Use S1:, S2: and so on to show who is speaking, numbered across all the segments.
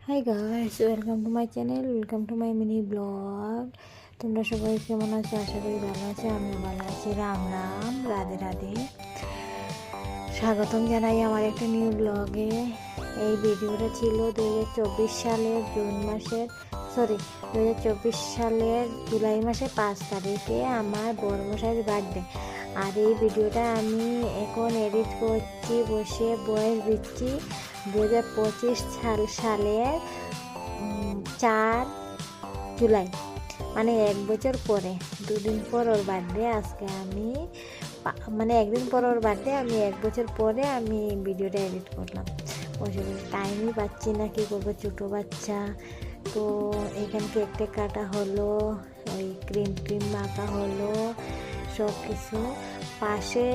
S1: Hi guys, welcome to my channel, welcome to my mini blog. তোমরা সবাই কেমন আছো? আশা করি ভালো আছো। আমিও ভালো আছি। রাম রাম, রাধে রাধে। স্বাগতম জানাই আমার একটা নিউ ব্লগে। এই ভিডিওটা ছিল 2024 সালের জুন মাসের 2024 সালের জুলাই মাসের 5 তারিখে আমার বড়মশাইয়ের বার্থডে। আর এই ভিডিওটা আমি এখন এডিট করছি, বসে ভয়েস দিচ্ছি 2025 সালের 4 জুলাই, মানে 1 বছর পরে। দুদিন পর ওর বার্থডে। আজকে আমি মানে একদিন পর ওর বার্থডে, আমি 1 বছর পরে আমি ভিডিওটা এডিট করলাম। বসে বসে টাইমই পাচ্ছি না, কী করবো, ছোটো বাচ্চা তো। এখানে কেক কাটা হলো, ওই ক্রিম মাখা হলো, সব কিছু। পাশে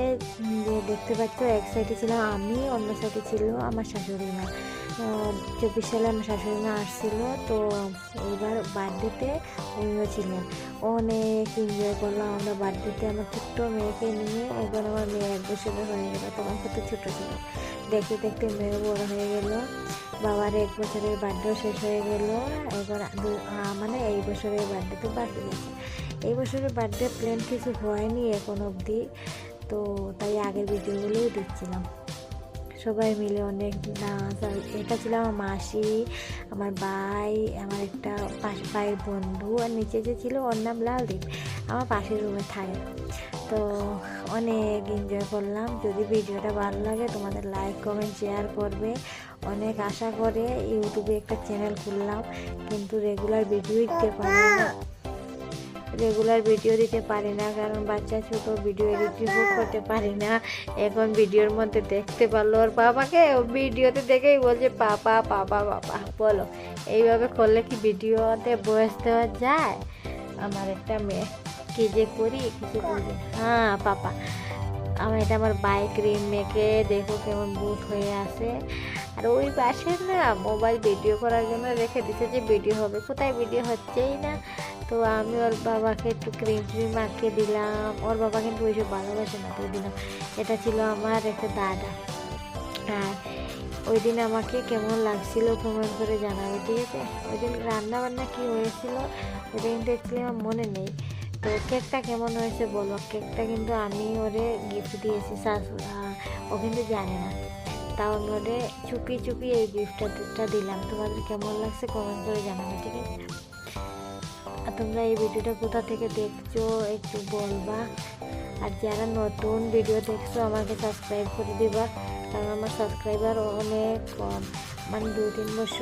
S1: যে দেখতে পাচ্ছ, এক সাইডে ছিলাম আমি, অন্য সাইডে ছিল আমার শাশুড়ি মা। 24 সালে আমার শাশুড়ি মা আসছিল, তো এইবার বার্থডেতে উনিও ছিলেন। অনেক এনজয় করলাম আমরা বার্থডেতে। আমার ছোট্ট মেয়েকে নিয়ে, এখন আমার মেয়ে 1 বছরের হয়ে গেল, তখন কত ছোটো ছিল। দেখতে দেখতে মেয়ে বড় হয়ে গেল। বাবার 1 বছরের বার্থডেও শেষ হয়ে গেল। এবার মানে এই বছরের বার্থডে তো বাকি আছে। এই বছরের বার্থডে প্ল্যান কিছু হয়নি এখন অবধি, তো তাই আগের ভিডিওগুলোই দিচ্ছিলাম। সবাই মিলে অনেক নাচ। আর এটা ছিল আমার মাসি, আমার ভাই, আমার একটা ভাইয়ের বন্ধু, আর নিচে যে ছিল ওর নাম লালদীপ, আমার পাশের রুমে থাকে। তো অনেক এনজয় করলাম। যদি ভিডিওটা ভালো লাগে তোমাদের লাইক কমেন্ট শেয়ার করবে। অনেক আশা করে ইউটিউবে একটা চ্যানেল খুললাম, কিন্তু রেগুলার ভিডিও দিতে পারি না, কারণ বাচ্চা ছোট, ভিডিও এডিটিং করতে পারি না। এখন ভিডিওর মধ্যে দেখতে পারলো ওর বাবাকে, ভিডিওতে দেখেই বলছে পাপা পাপা পাপা। বলো, এইভাবে করলে কি ভিডিওতে বয়স দেওয়া যায়? আমার একটা মেয়ে, কি যে করি কিছু করি। হ্যাঁ পাপা। এটা আমার বাইক ক্রিম মেখে দেখো কেমন বুট হয়ে আছে। আর ওই পাশে না মোবাইল ভিডিও করার জন্য রেখে দিতে, যে ভিডিও হবে, কোথায় ভিডিও হচ্ছেই না। তো আমি ওর বাবাকে একটু ক্রিম মাখিয়ে দিলাম। ওর বাবা কিন্তু ওইসব ভালোবাসে না, তো দিলাম। এটা ছিল আমার একটা দাদা। আর ওই দিন আমাকে কেমন লাগছিল কমেন্ট করে জানাবে, ঠিক আছে? ওই দিন রান্না বান্না কী হয়েছিল ওইটা কিন্তু অ্যাকচুয়ালি আমার মনে নেই। তো কেকটা কেমন হয়েছে বলো। কেকটা কিন্তু আমি ওরে গিফট দিয়েছি, ও কিন্তু জানে না। তাও আমি ওরে চুপি চুপি এই গিফটটা দিলাম। তোমাদের কেমন লাগছে কমেন্ট করে জানাবে, ঠিক আছে? আর তোমরা এই ভিডিওটা কোথা থেকে দেখছো একটু বলবা। আর যারা নতুন ভিডিও দেখছো আমাকে সাবস্ক্রাইব করে দিবা, কারণ আমার সাবস্ক্রাইবার অনেক কম, মানে 2-3 বছর